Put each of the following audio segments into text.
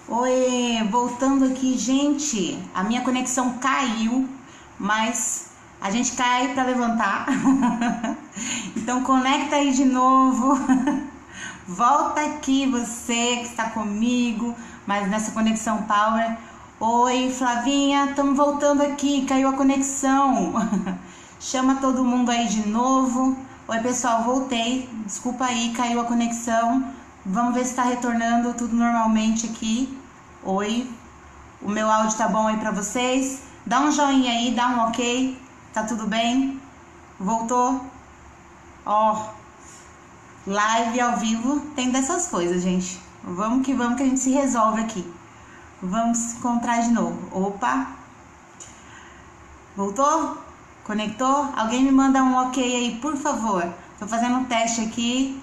Oi, voltando aqui, gente. A minha conexão caiu, mas a gente cai para levantar. Então conecta aí de novo. Volta aqui você que está comigo, mas nessa conexão power. Oi, Flavinha, estamos voltando aqui, caiu a conexão. Chama todo mundo aí de novo. Oi, pessoal, voltei. Desculpa aí, caiu a conexão. Vamos ver se está retornando tudo normalmente aqui. Oi, o meu áudio tá bom aí pra vocês? Dá um joinha aí, dá um ok. Tá tudo bem? Voltou? Ó, live ao vivo tem dessas coisas, gente. Vamos que a gente se resolve aqui. Vamos se encontrar de novo. Opa! Voltou? Conectou? Alguém me manda um ok aí, por favor. Tô fazendo um teste aqui.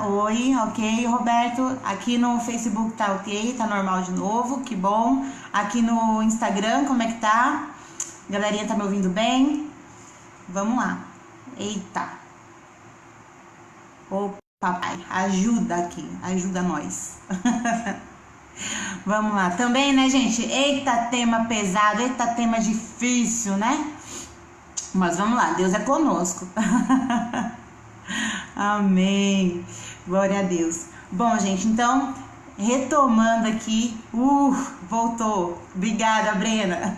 Oi, ok, Roberto. Aqui no Facebook tá ok, tá normal de novo, que bom. Aqui no Instagram, como é que tá? Galerinha, tá me ouvindo bem? Vamos lá. Eita. Ô, papai, ajuda aqui, ajuda nós. Vamos lá. Também, né, gente? Eita, tema pesado, eita, tema difícil, né? Mas vamos lá, Deus é conosco. Amém. Glória a Deus. Bom, gente, então, retomando aqui. Voltou. Obrigada, Brena.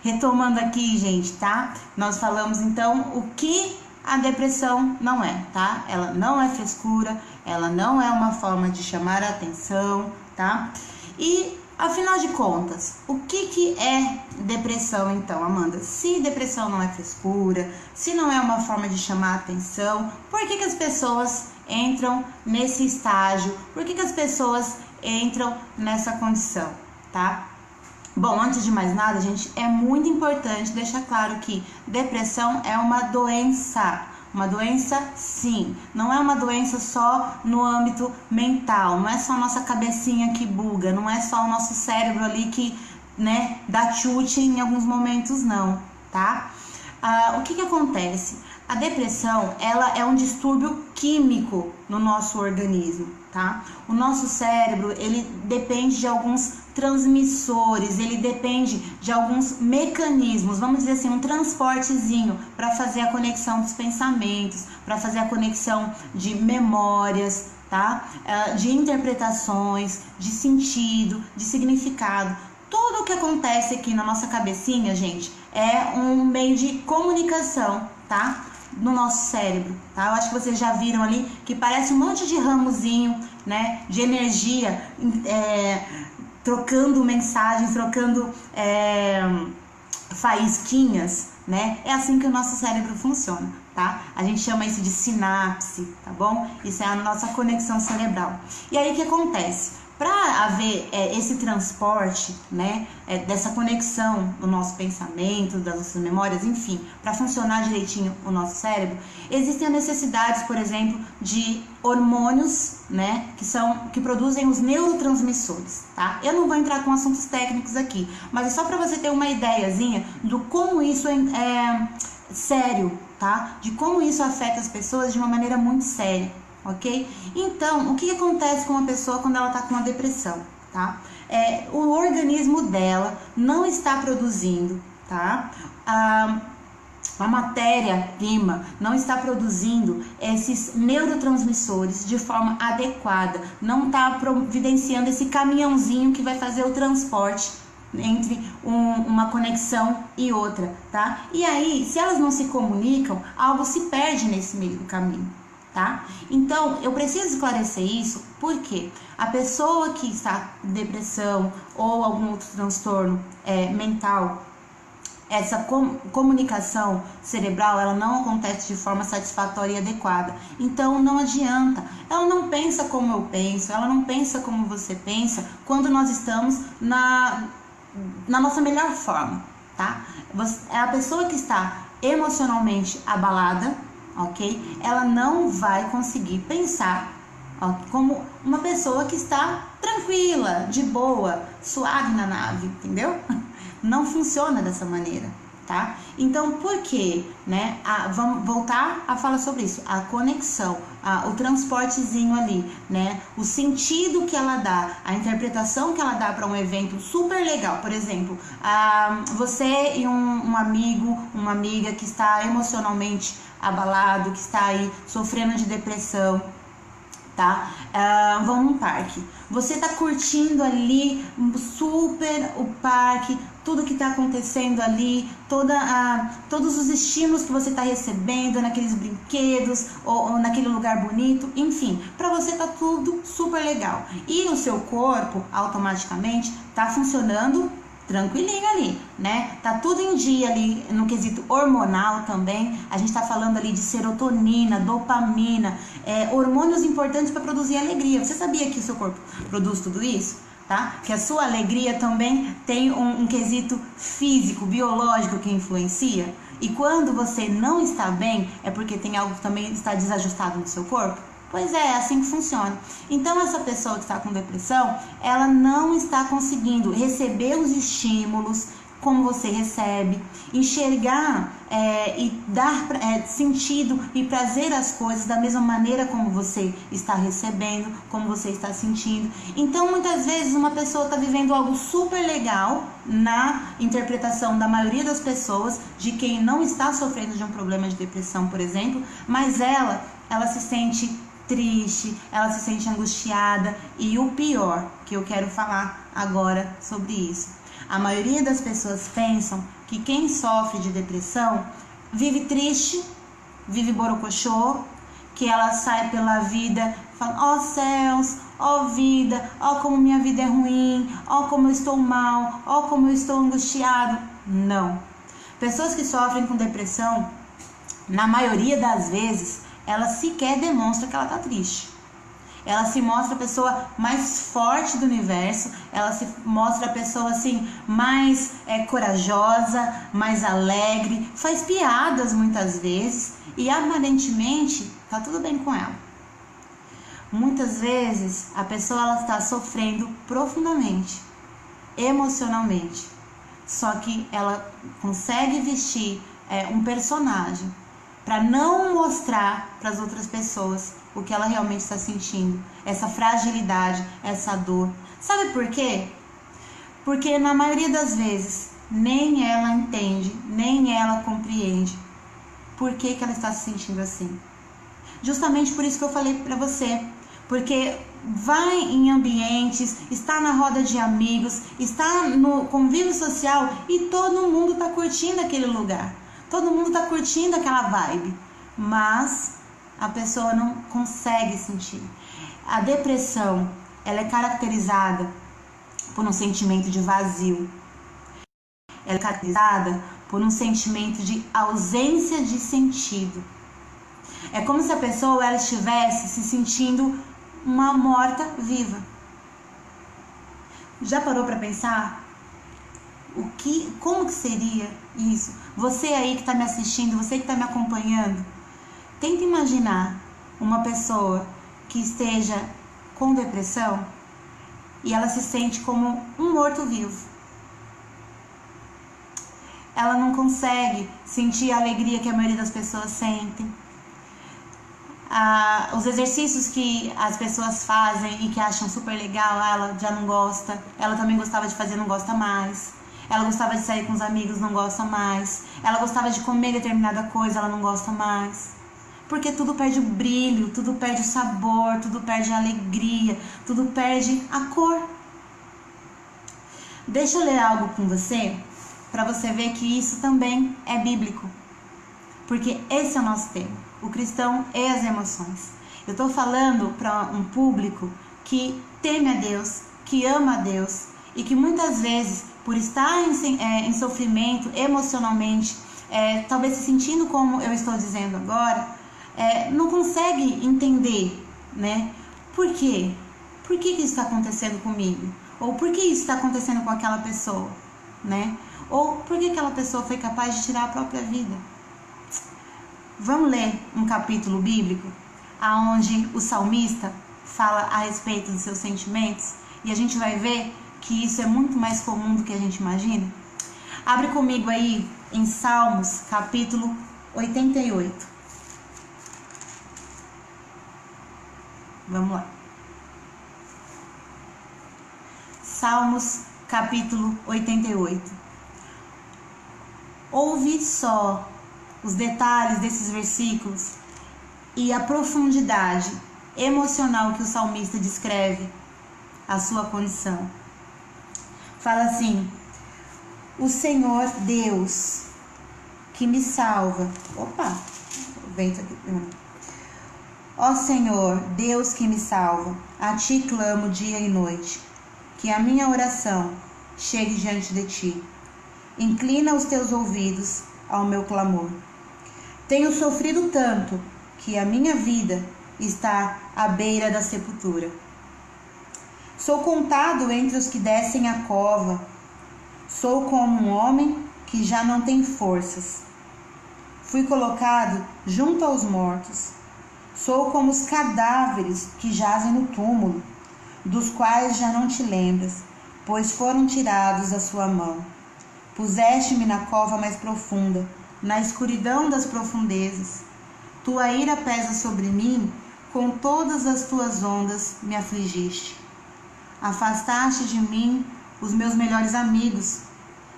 Retomando aqui, gente, tá? Nós falamos, então, o que a depressão não é, tá? Ela não é frescura, ela não é uma forma de chamar a atenção, tá? E, afinal de contas, o que é depressão, então, Amanda? Se depressão não é frescura, se não é uma forma de chamar a atenção, por que as pessoas entram nesse estágio? Por que as pessoas entram nessa condição, tá? Bom, antes de mais nada, gente, é muito importante deixar claro que depressão é uma doença. Uma doença, sim, não é uma doença só no âmbito mental, não é só a nossa cabecinha que buga, não é só o nosso cérebro ali que, né, dá chute em alguns momentos, não, tá? O que acontece? A depressão, ela é um distúrbio químico no nosso organismo, tá? O nosso cérebro, ele depende de alguns transmissores, ele depende de alguns mecanismos, vamos dizer assim, um transportezinho para fazer a conexão dos pensamentos, para fazer a conexão de memórias, tá? De interpretações, de sentido, de significado. Tudo o que acontece aqui na nossa cabecinha, gente, é um meio de comunicação, tá? No nosso cérebro, tá? Eu acho que vocês já viram ali que parece um monte de ramozinho, né? De energia, trocando mensagens, trocando faísquinhas, né? É assim que o nosso cérebro funciona, tá? A gente chama isso de sinapse, tá bom? Isso é a nossa conexão cerebral. E aí o que acontece? Para haver esse transporte, né, dessa conexão do nosso pensamento, das nossas memórias, enfim, para funcionar direitinho o nosso cérebro, existem necessidades, por exemplo, de hormônios, né, que produzem os neurotransmissores, tá? Eu não vou entrar com assuntos técnicos aqui, mas é só para você ter uma ideiazinha do como isso é sério, tá? De como isso afeta as pessoas de uma maneira muito séria. Ok? Então, o que acontece com uma pessoa quando ela está com uma depressão, tá? O organismo dela não está produzindo, tá? A matéria-prima não está produzindo esses neurotransmissores de forma adequada, não está providenciando esse caminhãozinho que vai fazer o transporte entre uma conexão e outra, tá? E aí, se elas não se comunicam, algo se perde nesse meio do caminho. Tá? Então, eu preciso esclarecer isso porque a pessoa que está com depressão ou algum outro transtorno mental, essa comunicação cerebral, ela não acontece de forma satisfatória e adequada. Então, não adianta. Ela não pensa como eu penso, ela não pensa como você pensa quando nós estamos na nossa melhor forma, tá? A pessoa que está emocionalmente abalada, ok? Ela não vai conseguir pensar como uma pessoa que está tranquila, de boa, suave na nave, entendeu? Não funciona dessa maneira, tá? Então, por quê, né? Vamos voltar a falar sobre isso, a conexão, o transportezinho ali, né? O sentido que ela dá, a interpretação que ela dá para um evento super legal. Por exemplo, você e um amigo, uma amiga que está emocionalmente abalado, que está aí sofrendo de depressão, tá? Vão num parque. Você tá curtindo ali super o parque, tudo que tá acontecendo ali, todos os estímulos que você tá recebendo naqueles brinquedos ou naquele lugar bonito, enfim, para você tá tudo super legal. E o seu corpo automaticamente tá funcionando tranquilinho ali, né? Tá tudo em dia ali no quesito hormonal também. A gente tá falando ali de serotonina, dopamina, hormônios importantes para produzir alegria. Você sabia que o seu corpo produz tudo isso? Tá? Que a sua alegria também tem um quesito físico, biológico que influencia. E quando você não está bem, é porque tem algo que também está desajustado no seu corpo? Pois é assim que funciona. Então essa pessoa que está com depressão, ela não está conseguindo receber os estímulos como você recebe, enxergar e dar sentido e prazer às coisas da mesma maneira como você está recebendo, como você está sentindo. Então muitas vezes uma pessoa está vivendo algo super legal na interpretação da maioria das pessoas, de quem não está sofrendo de um problema de depressão, por exemplo, mas ela se sente triste, ela se sente angustiada. E o pior, que eu quero falar agora sobre isso, a maioria das pessoas pensam que quem sofre de depressão vive triste, vive borocochô, que ela sai pela vida falando: ó céus, ó vida, ó como minha vida é ruim, ó como eu estou mal, ó como eu estou angustiado. Não. Pessoas que sofrem com depressão, na maioria das vezes, ela sequer demonstra que ela tá triste. Ela se mostra a pessoa mais forte do universo, ela se mostra a pessoa assim mais corajosa, mais alegre, faz piadas muitas vezes e aparentemente tá tudo bem com ela. Muitas vezes a pessoa ela está sofrendo profundamente, emocionalmente, só que ela consegue vestir um personagem para não mostrar para as outras pessoas o que ela realmente está sentindo, essa fragilidade, essa dor. Sabe por quê? Porque na maioria das vezes nem ela entende, nem ela compreende por que ela está se sentindo assim. Justamente por isso que eu falei para você, porque vai em ambientes, está na roda de amigos, está no convívio social e todo mundo está curtindo aquele lugar. Todo mundo está curtindo aquela vibe, mas a pessoa não consegue sentir. A depressão, ela é caracterizada por um sentimento de vazio. Ela é caracterizada por um sentimento de ausência de sentido. É como se a pessoa ela estivesse se sentindo uma morta-viva. Já parou para pensar? Como que seria isso? Você aí que está me assistindo, você que está me acompanhando, tenta imaginar uma pessoa que esteja com depressão e ela se sente como um morto-vivo. Ela não consegue sentir a alegria que a maioria das pessoas sentem. Os exercícios que as pessoas fazem e que acham super legal, ela já não gosta. Ela também gostava de fazer, não gosta mais. Ela gostava de sair com os amigos, não gosta mais. Ela gostava de comer determinada coisa, ela não gosta mais. Porque tudo perde o brilho, tudo perde o sabor, tudo perde a alegria, tudo perde a cor. Deixa eu ler algo com você, para você ver que isso também é bíblico. Porque esse é o nosso tema, o cristão e as emoções. Eu estou falando para um público que teme a Deus, que ama a Deus e que muitas vezes, por estar em sofrimento emocionalmente, talvez se sentindo como eu estou dizendo agora, não consegue entender, né? Por quê? Por que isso está acontecendo comigo? Ou por que isso está acontecendo com aquela pessoa, né? Ou por que aquela pessoa foi capaz de tirar a própria vida? Vamos ler um capítulo bíblico onde o salmista fala a respeito dos seus sentimentos e a gente vai ver que isso é muito mais comum do que a gente imagina. Abre comigo aí em Salmos, capítulo 88. Vamos lá. Salmos, capítulo 88. Ouve só os detalhes desses versículos e a profundidade emocional que o salmista descreve a sua condição. Fala assim: o Senhor Deus que me salva. Opa, o vento aqui. Ó Senhor, Deus que me salva, a ti clamo dia e noite, que a minha oração chegue diante de ti. Inclina os teus ouvidos ao meu clamor. Tenho sofrido tanto que a minha vida está à beira da sepultura. Sou contado entre os que descem a cova. Sou como um homem que já não tem forças. Fui colocado junto aos mortos. Sou como os cadáveres que jazem no túmulo, dos quais já não te lembras, pois foram tirados da sua mão. Puseste-me na cova mais profunda, na escuridão das profundezas. Tua ira pesa sobre mim, com todas as tuas ondas me afligiste. Afastaste de mim os meus melhores amigos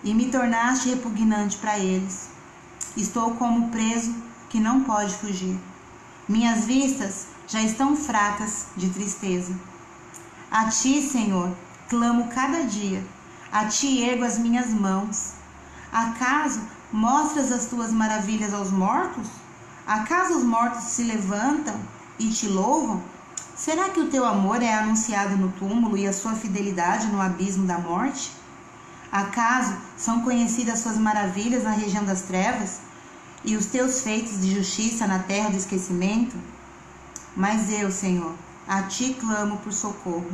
e me tornaste repugnante para eles. Estou como preso que não pode fugir. Minhas vistas já estão fracas de tristeza. A ti, Senhor, clamo cada dia. A ti ergo as minhas mãos. Acaso mostras as tuas maravilhas aos mortos? Acaso os mortos se levantam e te louvam? Será que o teu amor é anunciado no túmulo e a sua fidelidade no abismo da morte? Acaso são conhecidas suas maravilhas na região das trevas e os teus feitos de justiça na terra do esquecimento? Mas eu, Senhor, a ti clamo por socorro.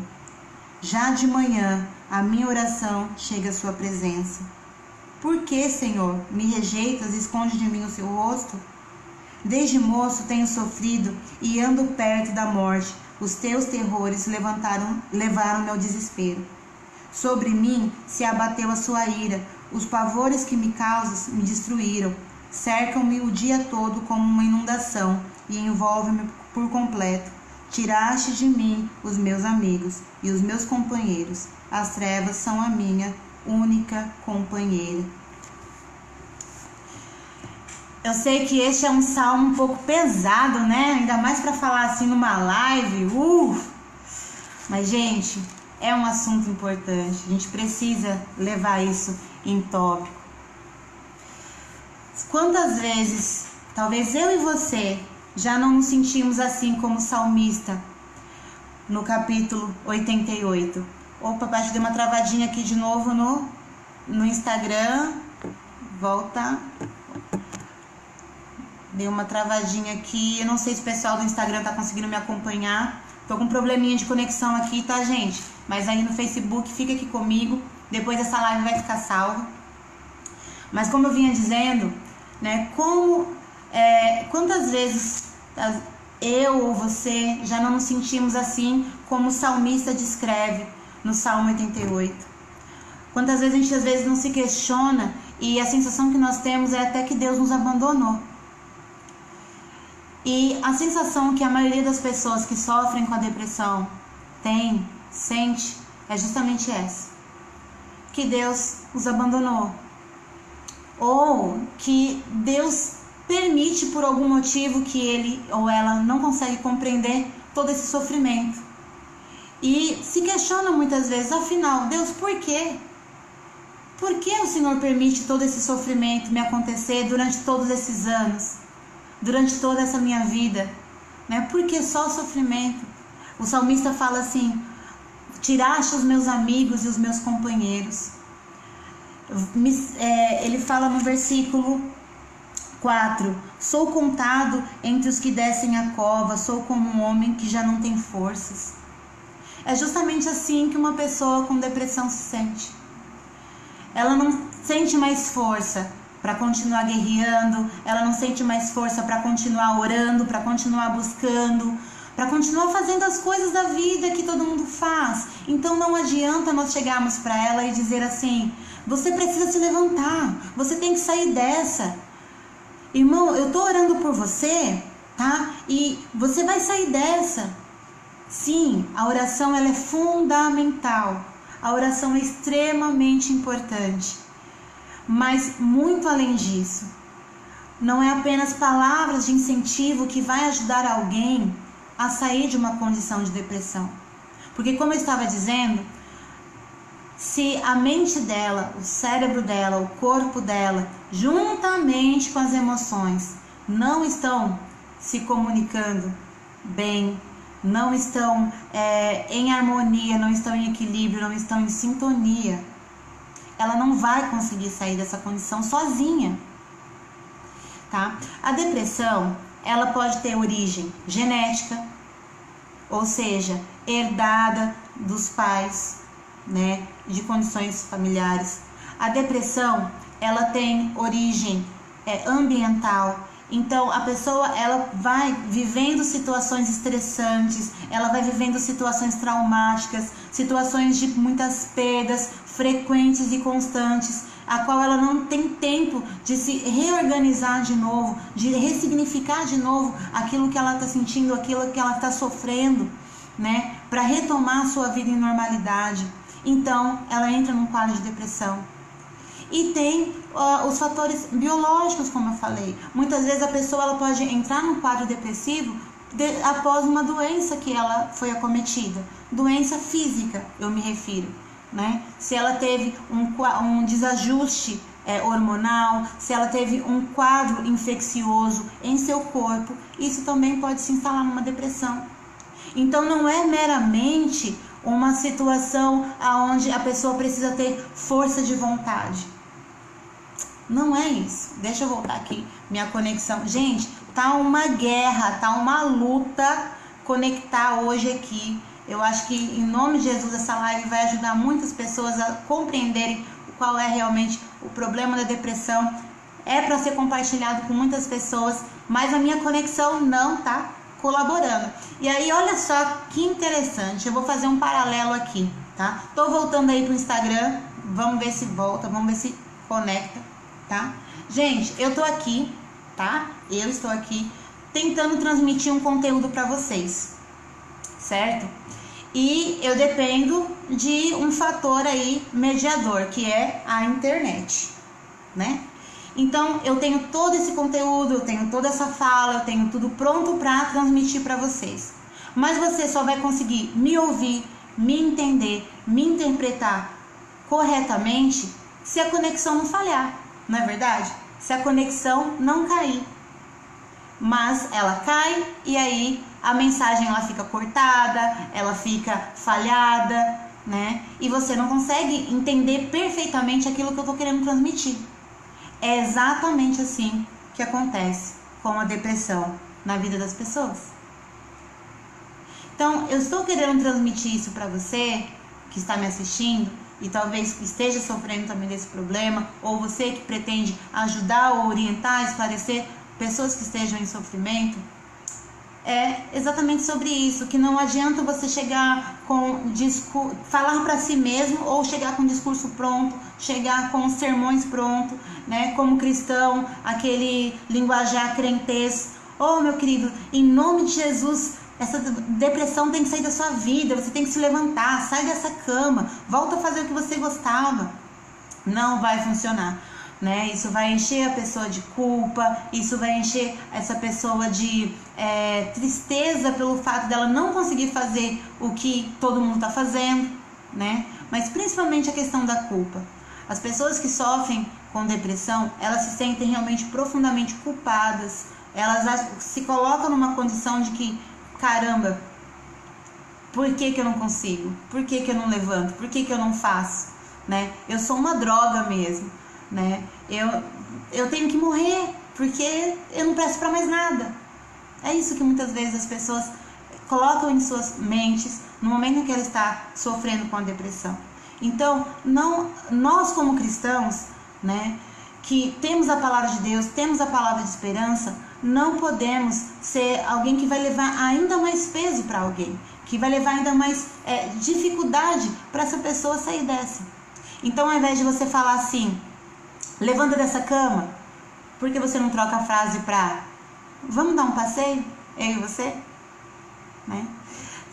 Já de manhã a minha oração chega à sua presença. Por que, Senhor, me rejeitas e esconde de mim o seu rosto? Desde moço tenho sofrido e ando perto da morte. Os teus terrores levaram meu desespero. Sobre mim se abateu a sua ira. Os pavores que me causas me destruíram. Cercam-me o dia todo como uma inundação e envolvem-me por completo. Tiraste de mim os meus amigos e os meus companheiros. As trevas são a minha única companheira. Eu sei que este é um salmo um pouco pesado, né? Ainda mais para falar assim numa live. Mas, gente, é um assunto importante. A gente precisa levar isso em tópico. Quantas vezes, talvez eu e você, já não nos sentimos assim como o salmista no capítulo 88. Opa, papai, deu uma travadinha aqui de novo no Instagram. Volta. Deu uma travadinha aqui. Eu não sei se o pessoal do Instagram tá conseguindo me acompanhar. Tô com um probleminha de conexão aqui, tá, gente? Mas aí no Facebook, fica aqui comigo. Depois essa live vai ficar salva. Mas como eu vinha dizendo, né? Quantas vezes eu ou você já não nos sentimos assim como o salmista descreve no Salmo 88? Quantas vezes a gente às vezes não se questiona e a sensação que nós temos é até que Deus nos abandonou. E a sensação que a maioria das pessoas que sofrem com a depressão sente, é justamente essa. Que Deus os abandonou. Ou que Deus permite por algum motivo que ele ou ela não consegue compreender todo esse sofrimento. E se questiona muitas vezes, afinal, Deus, por quê? Por que o Senhor permite todo esse sofrimento me acontecer durante todos esses anos? Durante toda essa minha vida, né? Por que só sofrimento? O salmista fala assim: tiraste os meus amigos e os meus companheiros. Ele fala no versículo 4: sou contado entre os que descem a cova, sou como um homem que já não tem forças. É justamente assim que uma pessoa com depressão se sente. Ela não sente mais força para continuar guerreando, ela não sente mais força para continuar orando, para continuar buscando, para continuar fazendo as coisas da vida que todo mundo faz. paz. Então não adianta nós chegarmos para ela e dizer assim: você precisa se levantar, você tem que sair dessa. Irmão, eu tô orando por você, tá? E você vai sair dessa. Sim, a oração ela é fundamental. A oração é extremamente importante. Mas muito além disso, não é apenas palavras de incentivo que vai ajudar alguém a sair de uma condição de depressão. Porque, como eu estava dizendo, se a mente dela, o cérebro dela, o corpo dela, juntamente com as emoções, não estão se comunicando bem, não estão em harmonia, não estão em equilíbrio, não estão em sintonia, ela não vai conseguir sair dessa condição sozinha, tá? A depressão, ela pode ter origem genética, ou seja, herdada dos pais, né, de condições familiares. A depressão, ela tem origem ambiental. Então, a pessoa, ela vai vivendo situações estressantes, ela vai vivendo situações traumáticas, situações de muitas perdas frequentes e constantes, a qual ela não tem tempo de se reorganizar de novo, de ressignificar de novo aquilo que ela está sentindo, aquilo que ela está sofrendo, né, para retomar a sua vida em normalidade. Então, ela entra num quadro de depressão. E tem os fatores biológicos, como eu falei. Muitas vezes a pessoa ela pode entrar num quadro depressivo após uma doença que ela foi acometida. Doença física, eu me refiro, né? Se ela teve um desajuste hormonal, se ela teve um quadro infeccioso em seu corpo, isso também pode se instalar numa depressão. Então, não é meramente uma situação onde a pessoa precisa ter força de vontade. Não é isso. Deixa eu voltar aqui, minha conexão. Gente, tá uma guerra, tá uma luta conectar hoje aqui. Eu acho que, em nome de Jesus, essa live vai ajudar muitas pessoas a compreenderem qual é realmente o problema da depressão. É para ser compartilhado com muitas pessoas, mas a minha conexão não tá colaborando. E aí, olha só que interessante, eu vou fazer um paralelo aqui, tá? Tô voltando aí pro Instagram, vamos ver se volta, vamos ver se conecta, tá? Gente, eu tô aqui, tá? Eu estou aqui tentando transmitir um conteúdo para vocês, certo? E eu dependo de um fator aí mediador, que é a internet, né? Então, eu tenho todo esse conteúdo, eu tenho toda essa fala, eu tenho tudo pronto para transmitir para vocês. Mas você só vai conseguir me ouvir, me entender, me interpretar corretamente se a conexão não falhar, não é verdade? Se a conexão não cair. Mas ela cai e aí a mensagem ela fica cortada, ela fica falhada, né? E você não consegue entender perfeitamente aquilo que eu tô querendo transmitir. É exatamente assim que acontece com a depressão na vida das pessoas. Então, eu estou querendo transmitir isso para você que está me assistindo e talvez esteja sofrendo também desse problema, ou você que pretende ajudar ou orientar, esclarecer pessoas que estejam em sofrimento. É exatamente sobre isso, que não adianta você chegar com falar para si mesmo ou chegar com um discurso pronto, chegar com sermões prontos, né? Como cristão, aquele linguajar crentez. Oh, meu querido, em nome de Jesus, essa depressão tem que sair da sua vida, você tem que se levantar, sai dessa cama, volta a fazer o que você gostava. Não vai funcionar. Né? Isso vai encher a pessoa de culpa, isso vai encher essa pessoa de tristeza pelo fato dela não conseguir fazer o que todo mundo está fazendo, né? Mas principalmente a questão da culpa. As pessoas que sofrem com depressão, elas se sentem realmente profundamente culpadas, elas se colocam numa condição de que, caramba, por que eu não consigo? Por que eu não levanto? Por que eu não faço? Né? Eu sou uma droga mesmo. Né? Eu tenho que morrer porque eu não presto para mais nada. É isso que muitas vezes as pessoas colocam em suas mentes no momento em que ela está sofrendo com a depressão. Então, nós como cristãos, né, que temos a palavra de Deus, temos a palavra de esperança, não podemos ser alguém que vai levar ainda mais peso para alguém, que vai levar ainda mais dificuldade para essa pessoa sair dessa. Então, ao invés de você falar assim, levanta dessa cama, por que você não troca a frase para vamos dar um passeio, eu e você? Né?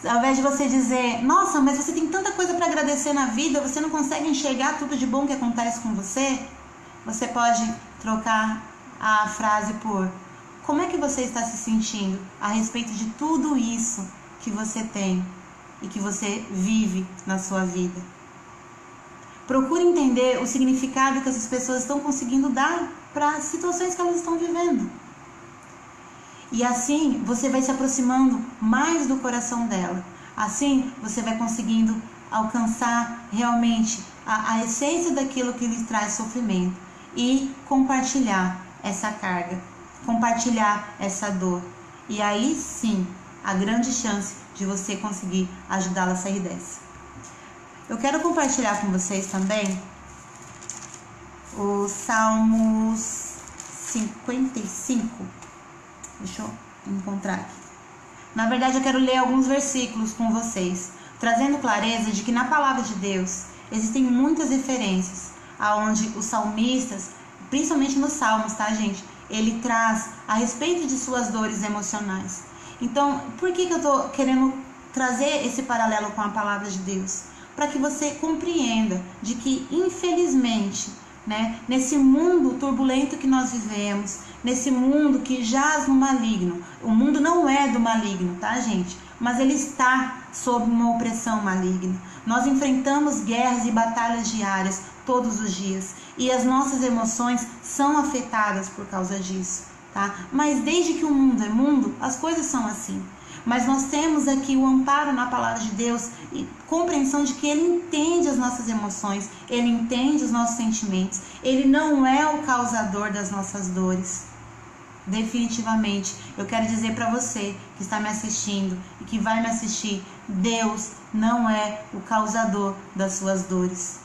Ao invés de você dizer, nossa, mas você tem tanta coisa para agradecer na vida, você não consegue enxergar tudo de bom que acontece com você? Você pode trocar a frase por como é que você está se sentindo a respeito de tudo isso que você tem e que você vive na sua vida. Procure entender o significado que essas pessoas estão conseguindo dar para as situações que elas estão vivendo. E assim você vai se aproximando mais do coração dela. Assim você vai conseguindo alcançar realmente a essência daquilo que lhe traz sofrimento e compartilhar essa carga, compartilhar essa dor. E aí sim, a grande chance de você conseguir ajudá-la a sair dessa. Eu quero compartilhar com vocês também o Salmos 55. Deixa eu encontrar aqui. Na verdade, eu quero ler alguns versículos com vocês, trazendo clareza de que na palavra de Deus existem muitas referências, aonde os salmistas, principalmente nos Salmos, tá, gente? Ele traz a respeito de suas dores emocionais. Então, por que eu estou querendo trazer esse paralelo com a palavra de Deus? Para que você compreenda de que, infelizmente, né, nesse mundo turbulento que nós vivemos, nesse mundo que jaz no maligno, o mundo não é do maligno, tá, gente? Mas ele está sob uma opressão maligna. Nós enfrentamos guerras e batalhas diárias todos os dias e as nossas emoções são afetadas por causa disso, tá? Mas desde que o mundo é mundo, as coisas são assim. Mas nós temos aqui o amparo na palavra de Deus e compreensão de que Ele entende as nossas emoções, Ele entende os nossos sentimentos, Ele não é o causador das nossas dores. Definitivamente, eu quero dizer para você que está me assistindo e que vai me assistir, Deus não é o causador das suas dores.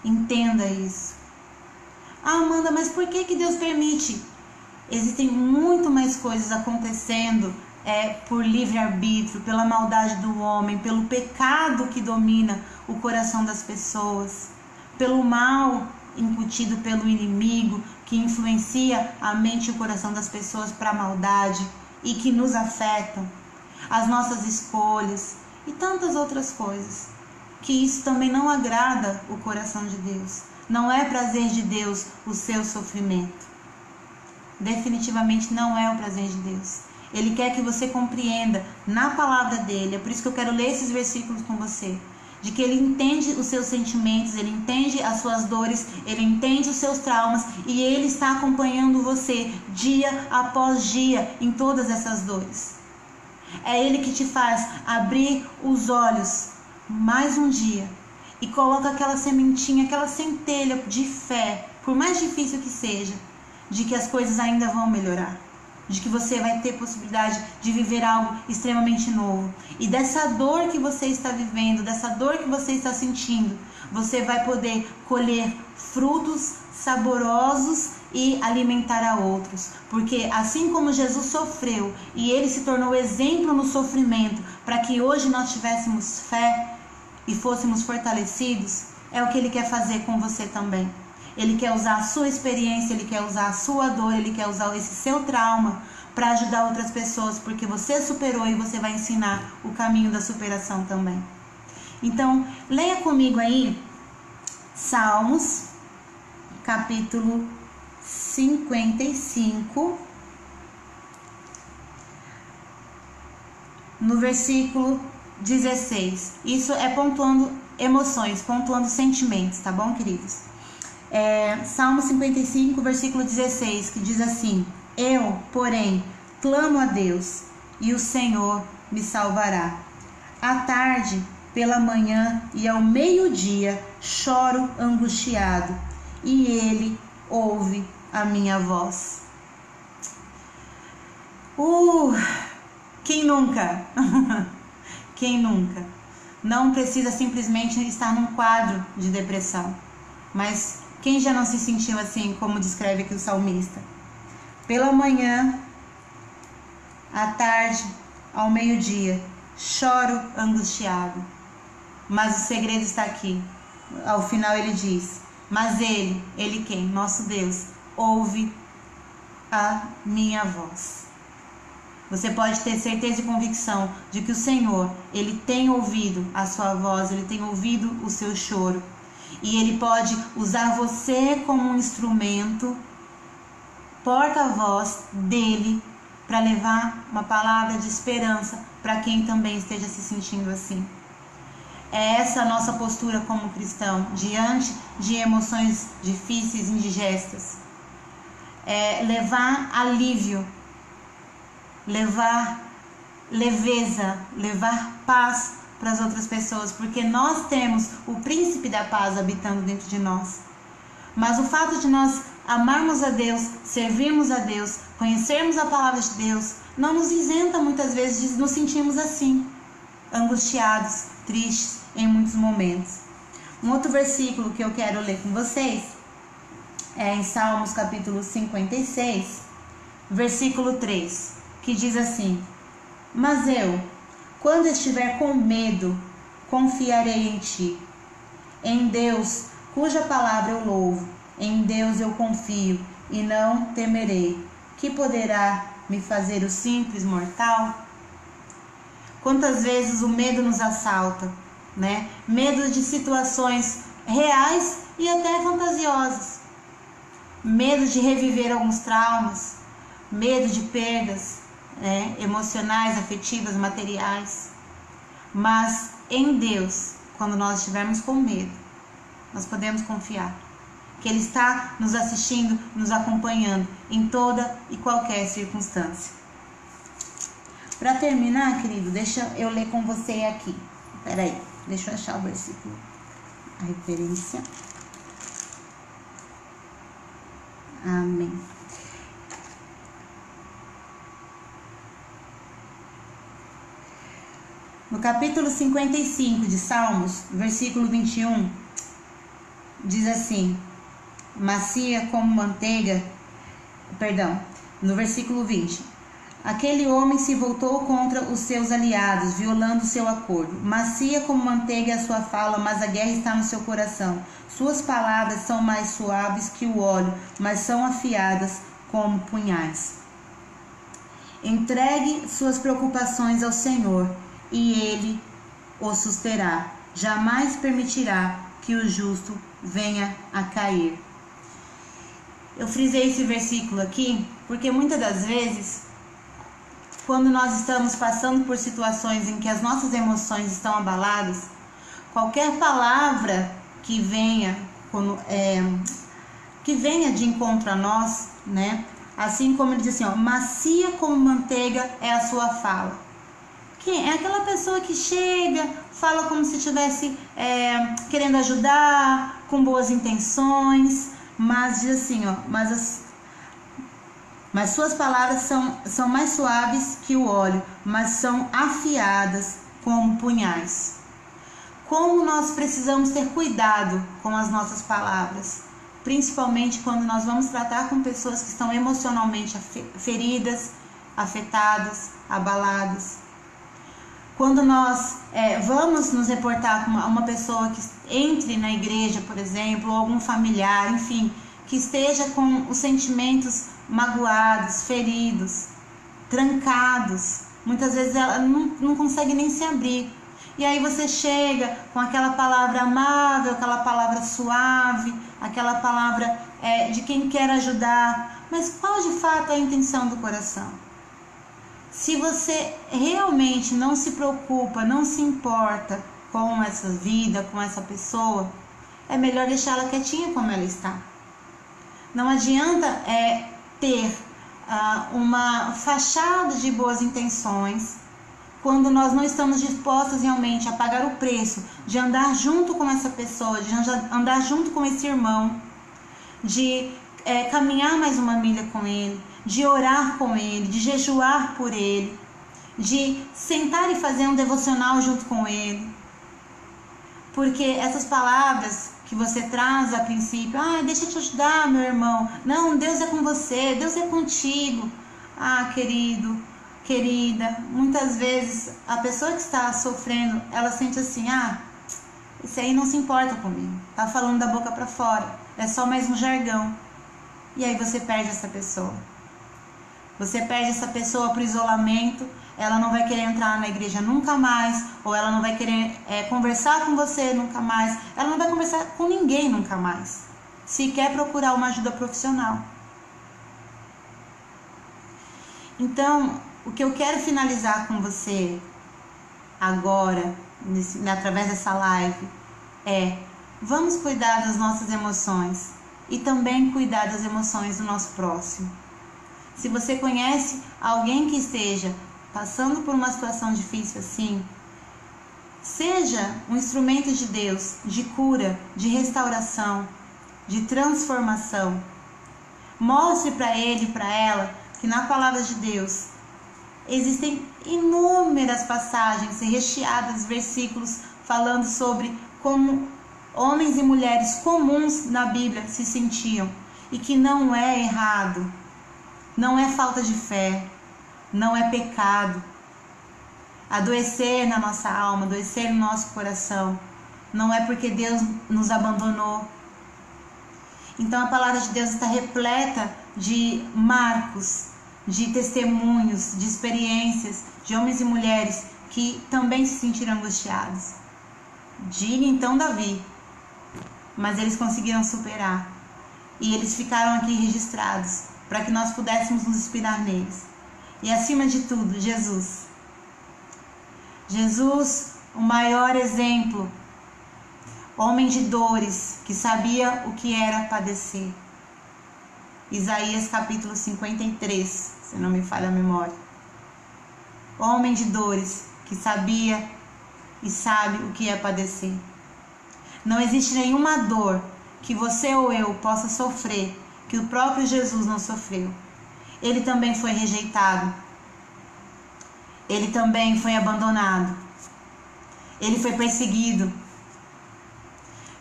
Entenda isso. Ah, Amanda, mas por que Deus permite? Existem muito mais coisas acontecendo por livre-arbítrio, pela maldade do homem, pelo pecado que domina o coração das pessoas, pelo mal incutido pelo inimigo, que influencia a mente e o coração das pessoas para a maldade e que nos afetam, as nossas escolhas e tantas outras coisas, que isso também não agrada o coração de Deus. Não é prazer de Deus o seu sofrimento. Definitivamente não é o prazer de Deus. Ele quer que você compreenda na palavra dele. É por isso que eu quero ler esses versículos com você. De que ele entende os seus sentimentos, ele entende as suas dores, ele entende os seus traumas e ele está acompanhando você dia após dia em todas essas dores. É ele que te faz abrir os olhos mais um dia e coloca aquela sementinha, aquela centelha de fé, por mais difícil que seja, de que as coisas ainda vão melhorar, de que você vai ter possibilidade de viver algo extremamente novo. E dessa dor que você está vivendo, dessa dor que você está sentindo, você vai poder colher frutos saborosos e alimentar a outros. Porque assim como Jesus sofreu e ele se tornou exemplo no sofrimento para que hoje nós tivéssemos fé e fôssemos fortalecidos, é o que ele quer fazer com você também. Ele quer usar a sua experiência, ele quer usar a sua dor, ele quer usar esse seu trauma para ajudar outras pessoas, porque você superou e você vai ensinar o caminho da superação também. Então, leia comigo aí Salmos, capítulo 55, no versículo 16. Isso é pontuando emoções, pontuando sentimentos, tá bom, queridos? Salmo 55, versículo 16, que diz assim: eu, porém, clamo a Deus, e o Senhor me salvará. À tarde, pela manhã e ao meio-dia, choro angustiado, e Ele ouve a minha voz. Quem nunca? Quem nunca? Não precisa simplesmente estar num quadro de depressão, mas quem já não se sentiu assim, como descreve aqui o salmista? Pela manhã, à tarde ao meio-dia, choro angustiado. Mas o segredo está aqui. Ao final ele diz: mas ele quem? Nosso Deus, ouve a minha voz. Você pode ter certeza e convicção de que o Senhor, ele tem ouvido a sua voz, ele tem ouvido o seu choro. E ele pode usar você como um instrumento, porta-voz dele, para levar uma palavra de esperança para quem também esteja se sentindo assim. É essa a nossa postura como cristão, diante de emoções difíceis, indigestas. É levar alívio, levar leveza, levar paz para as outras pessoas, porque nós temos o príncipe da paz habitando dentro de nós. Mas o fato de nós amarmos a Deus, servirmos a Deus, conhecermos a palavra de Deus, não nos isenta muitas vezes de nos sentirmos assim, angustiados, tristes em muitos momentos. Um outro versículo que eu quero ler com vocês é em Salmos capítulo 56, versículo 3, que diz assim: mas eu, quando estiver com medo, confiarei em ti. Em Deus, cuja palavra eu louvo, em Deus eu confio e não temerei. Que poderá me fazer o simples mortal? Quantas vezes o medo nos assalta, né? Medo de situações reais e até fantasiosas. Medo de reviver alguns traumas, medo de perdas, né? Emocionais, afetivas, materiais. Mas em Deus, quando nós estivermos com medo, nós podemos confiar que Ele está nos assistindo, nos acompanhando em toda e qualquer circunstância. Para terminar, querido, deixa eu ler com você aqui. Peraí, deixa eu achar o versículo, a referência. Amém. No capítulo 55 de Salmos, versículo 21, diz assim: macia como manteiga, no versículo 20, aquele homem se voltou contra os seus aliados, violando seu acordo. Macia como manteiga é a sua fala, mas a guerra está no seu coração. Suas palavras são mais suaves que o óleo, mas são afiadas como punhais. Entregue suas preocupações ao Senhor, e Ele o susterá. Jamais permitirá que o justo venha a cair. Eu frisei esse versículo aqui porque muitas das vezes, quando nós estamos passando por situações em que as nossas emoções estão abaladas, qualquer palavra que venha de encontro a nós, né? Assim como ele diz assim, ó, macia como manteiga é a sua fala. Quem é aquela pessoa que chega, fala como se estivesse querendo ajudar, com boas intenções, mas diz assim, ó, mas suas palavras são mais suaves que o óleo, mas são afiadas como punhais. Como nós precisamos ter cuidado com as nossas palavras, principalmente quando nós vamos tratar com pessoas que estão emocionalmente feridas, afetadas, abaladas. Quando nós vamos nos reportar com uma pessoa que entre na igreja, por exemplo, ou algum familiar, enfim, que esteja com os sentimentos magoados, feridos, trancados, muitas vezes ela não consegue nem se abrir. E aí você chega com aquela palavra amável, aquela palavra suave, aquela palavra de quem quer ajudar, mas qual de fato é a intenção do coração? Se você realmente não se preocupa, não se importa com essa vida, com essa pessoa, é melhor deixar ela quietinha como ela está. Não adianta ter uma fachada de boas intenções quando nós não estamos dispostos realmente a pagar o preço de andar junto com essa pessoa, de andar junto com esse irmão, de caminhar mais uma milha com ele, de orar com ele, de jejuar por ele, de sentar e fazer um devocional junto com ele. Porque essas palavras que você traz a princípio, deixa eu te ajudar, meu irmão, não, Deus é com você, Deus é contigo. Querido, querida. Muitas vezes a pessoa que está sofrendo, ela sente assim, esse aí não se importa comigo, tá falando da boca para fora, é só mais um jargão. E aí você perde essa pessoa. Você perde essa pessoa pro isolamento, ela não vai querer entrar na igreja nunca mais, ou ela não vai querer conversar com você nunca mais, ela não vai conversar com ninguém nunca mais, se quer procurar uma ajuda profissional. Então, o que eu quero finalizar com você agora, através dessa live, vamos cuidar das nossas emoções e também cuidar das emoções do nosso próximo. Se você conhece alguém que esteja passando por uma situação difícil assim, seja um instrumento de Deus, de cura, de restauração, de transformação. Mostre para ele e para ela que na palavra de Deus existem inúmeras passagens recheadas de versículos falando sobre como homens e mulheres comuns na Bíblia se sentiam e que não é errado, não é falta de fé, não é pecado. Adoecer na nossa alma, adoecer no nosso coração, não é porque Deus nos abandonou. Então a palavra de Deus está repleta de marcos, de testemunhos, de experiências de homens e mulheres que também se sentiram angustiados. Diga então Davi, mas eles conseguiram superar e eles ficaram aqui registrados para que nós pudéssemos nos inspirar neles. E acima de tudo, Jesus, o maior exemplo, homem de dores, que sabia o que era padecer. Isaías capítulo 53, se não me falha a memória. Homem de dores, que sabia e sabe o que é padecer. Não existe nenhuma dor que você ou eu possa sofrer que o próprio Jesus não sofreu. Ele também foi rejeitado. Ele também foi abandonado. Ele foi perseguido.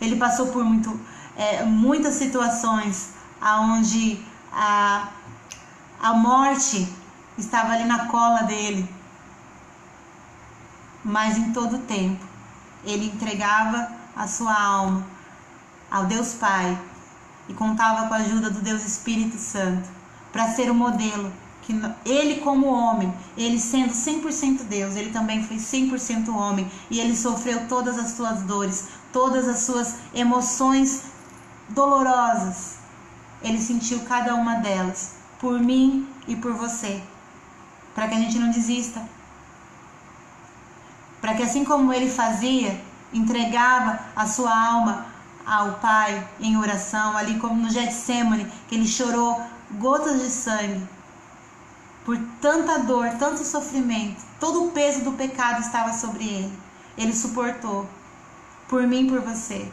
Ele passou por muitas situações onde a morte estava ali na cola dele. Mas em todo tempo, ele entregava a sua alma ao Deus Pai e contava com a ajuda do Deus Espírito Santo para ser o modelo. Que ele como homem, ele sendo 100% Deus, ele também foi 100% homem e ele sofreu todas as suas dores, todas as suas emoções dolorosas. Ele sentiu cada uma delas, por mim e por você, para que a gente não desista. Para que assim como ele fazia, entregava a sua alma ao Pai em oração, ali como no Getsemane, que ele chorou gotas de sangue, por tanta dor, tanto sofrimento, todo o peso do pecado estava sobre ele. Ele suportou, por mim e por você.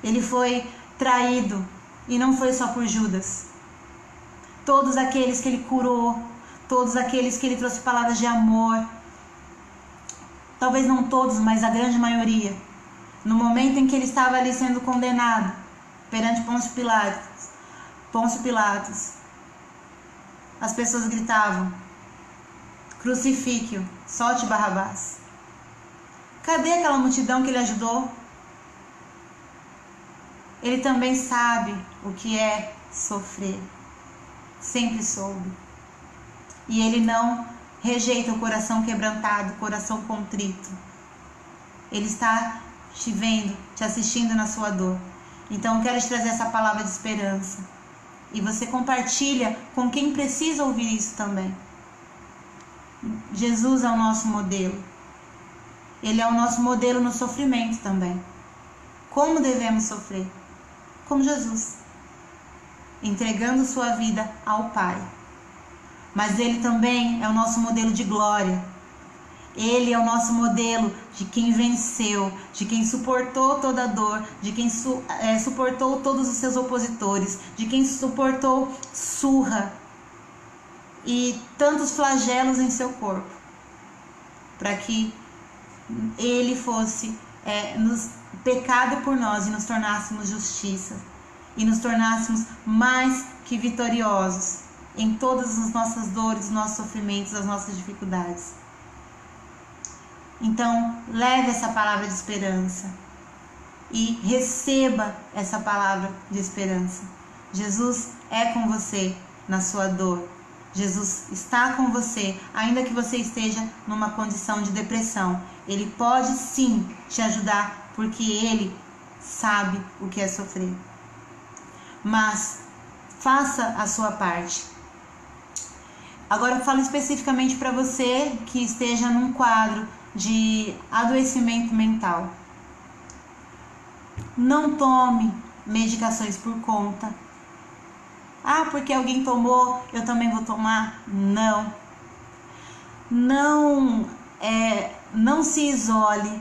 Ele foi traído, e não foi só por Judas. Todos aqueles que ele curou, todos aqueles que ele trouxe palavras de amor, talvez não todos, mas a grande maioria, no momento em que ele estava ali sendo condenado perante Pôncio Pilatos, as pessoas gritavam: crucifique-o, solte Barrabás. Cadê aquela multidão que ele ajudou? Ele também sabe o que é sofrer, sempre soube. E ele não rejeita o coração quebrantado, o coração contrito. Ele está te vendo, te assistindo na sua dor. Então eu quero te trazer essa palavra de esperança. E você compartilha com quem precisa ouvir isso também. Jesus é o nosso modelo. Ele é o nosso modelo no sofrimento também. Como devemos sofrer? Como Jesus, entregando sua vida ao Pai. Mas ele também é o nosso modelo de glória. Ele é o nosso modelo de quem venceu, de quem suportou toda a dor, de quem suportou todos os seus opositores, de quem suportou surra e tantos flagelos em seu corpo, para que ele fosse pecado por nós e nos tornássemos justiça, e nos tornássemos mais que vitoriosos em todas as nossas dores, nossos sofrimentos, as nossas dificuldades. Então, leve essa palavra de esperança e receba essa palavra de esperança. Jesus é com você na sua dor. Jesus está com você, ainda que você esteja numa condição de depressão. Ele pode sim te ajudar, porque Ele sabe o que é sofrer. Mas faça a sua parte. Agora eu falo especificamente para você que esteja num quadro de adoecimento mental. Não tome medicações por conta. Ah, porque alguém tomou, eu também vou tomar? Não. Não se isole.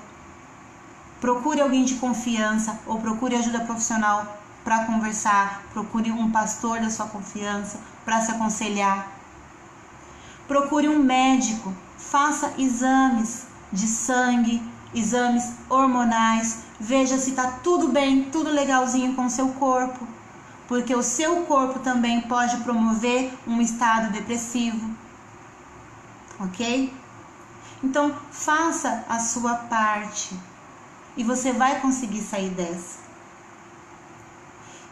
Procure alguém de confiança ou procure ajuda profissional para conversar. Procure um pastor da sua confiança para se aconselhar. Procure um médico. Faça exames de sangue, exames hormonais. Veja se está tudo bem, tudo legalzinho com o seu corpo. Porque o seu corpo também pode promover um estado depressivo. Ok? Então, faça a sua parte e você vai conseguir sair dessa.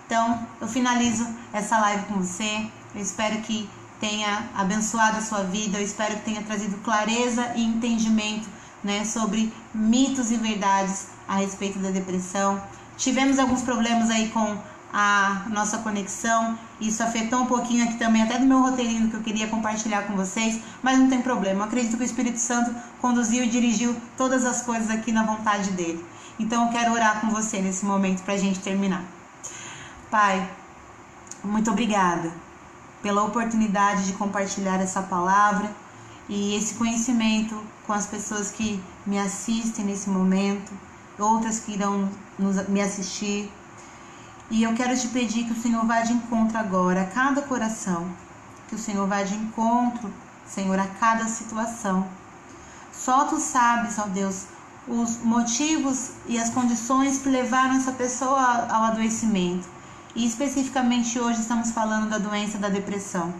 Então, eu finalizo essa live com você. Eu espero que tenha abençoado a sua vida. Eu espero que tenha trazido clareza e entendimento, né, sobre mitos e verdades a respeito da depressão. Tivemos alguns problemas aí com a nossa conexão, isso afetou um pouquinho aqui também, até do meu roteirinho que eu queria compartilhar com vocês, mas não tem problema, eu acredito que o Espírito Santo conduziu e dirigiu todas as coisas aqui na vontade dele. Então eu quero orar com você nesse momento para a gente terminar. Pai, muito obrigada pela oportunidade de compartilhar essa palavra e esse conhecimento com as pessoas que me assistem nesse momento, outras que irão me assistir. E eu quero te pedir que o Senhor vá de encontro agora a cada coração, que o Senhor vá de encontro, Senhor, a cada situação. Só Tu sabes, ó Deus, os motivos e as condições que levaram essa pessoa ao adoecimento. E especificamente hoje estamos falando da doença da depressão.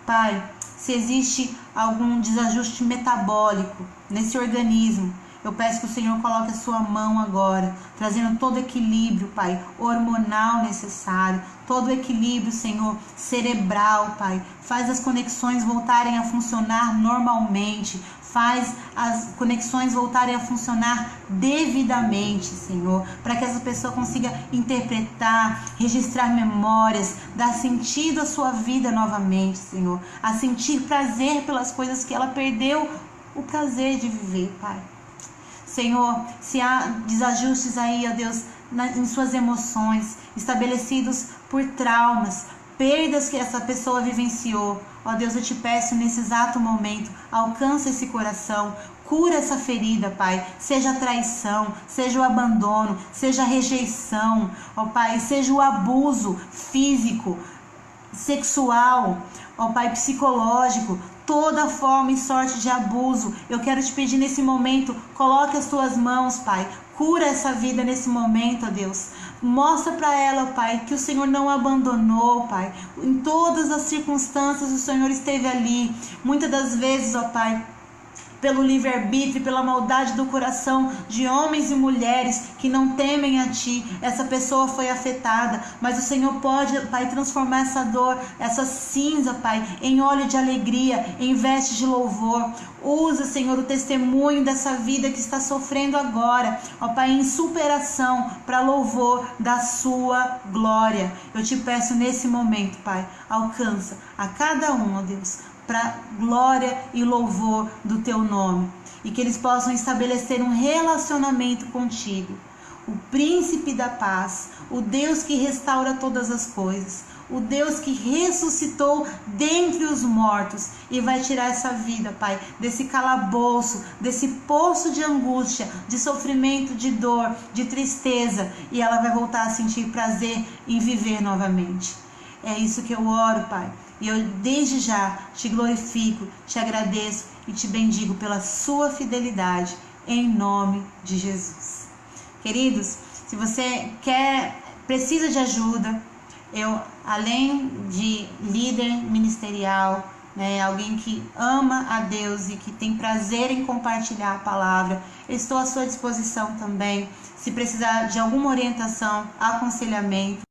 Pai, se existe algum desajuste metabólico nesse organismo, eu peço que o Senhor coloque a sua mão agora, trazendo todo o equilíbrio, Pai, hormonal necessário, todo o equilíbrio, Senhor, cerebral, Pai. Faz as conexões voltarem a funcionar normalmente, faz as conexões voltarem a funcionar devidamente, Senhor, para que essa pessoa consiga interpretar, registrar memórias, dar sentido à sua vida novamente, Senhor, a sentir prazer pelas coisas que ela perdeu o prazer de viver, Pai. Senhor, se há desajustes aí, ó Deus, em suas emoções, estabelecidos por traumas, perdas que essa pessoa vivenciou, ó Deus, eu te peço nesse exato momento, alcança esse coração, cura essa ferida, Pai, seja a traição, seja o abandono, seja a rejeição, ó Pai, seja o abuso físico, sexual, ó Pai, psicológico, toda forma e sorte de abuso. Eu quero te pedir nesse momento, coloque as tuas mãos, Pai, cura essa vida nesse momento, ó Deus. Mostra para ela, Pai, que o Senhor não abandonou, Pai. Em todas as circunstâncias o Senhor esteve ali. Muitas das vezes, ó Pai, pelo livre-arbítrio, pela maldade do coração de homens e mulheres que não temem a Ti, essa pessoa foi afetada, mas o Senhor pode, Pai, transformar essa dor, essa cinza, Pai, em óleo de alegria, em veste de louvor. Usa, Senhor, o testemunho dessa vida que está sofrendo agora, ó Pai, em superação, para louvor da Sua glória. Eu te peço nesse momento, Pai, alcança a cada um, ó Deus, para glória e louvor do Teu nome, e que eles possam estabelecer um relacionamento contigo, o príncipe da paz, o Deus que restaura todas as coisas, o Deus que ressuscitou dentre os mortos e vai tirar essa vida, Pai, desse calabouço, desse poço de angústia, de sofrimento, de dor, de tristeza, e ela vai voltar a sentir prazer em viver novamente. É isso que eu oro, Pai. E eu desde já te glorifico, te agradeço e te bendigo pela sua fidelidade, em nome de Jesus. Queridos, se você precisa de ajuda, eu, além de líder ministerial, né, alguém que ama a Deus e que tem prazer em compartilhar a palavra, estou à sua disposição também. Se precisar de alguma orientação, aconselhamento.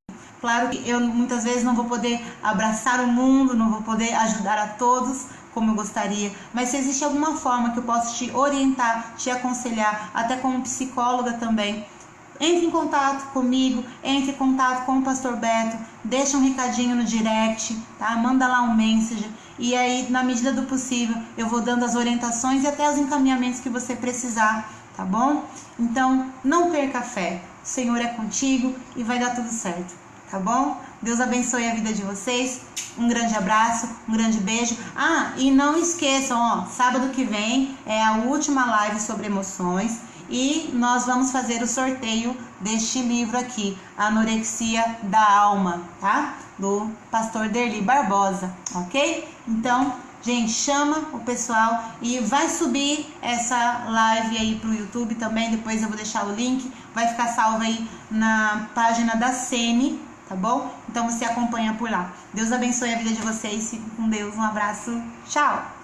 Claro que eu muitas vezes não vou poder abraçar o mundo, não vou poder ajudar a todos como eu gostaria, mas se existe alguma forma que eu possa te orientar, te aconselhar, até como psicóloga também, entre em contato comigo, entre em contato com o Pastor Beto, deixa um recadinho no direct, tá? Manda lá um message e aí, na medida do possível, eu vou dando as orientações e até os encaminhamentos que você precisar, tá bom? Então, não perca a fé. O Senhor é contigo e vai dar tudo certo, tá bom? Deus abençoe a vida de vocês. Um grande abraço, um grande beijo. E não esqueçam, ó, sábado que vem é a última live sobre emoções. E nós vamos fazer o sorteio deste livro aqui, Anorexia da Alma, tá? Do pastor Derli Barbosa, ok? Então, gente, chama o pessoal e vai subir essa live aí pro YouTube também, depois eu vou deixar o link, vai ficar salvo aí na página da Sene, tá bom? Então você acompanha por lá. Deus abençoe a vida de vocês, fiquem com Deus, um abraço, tchau!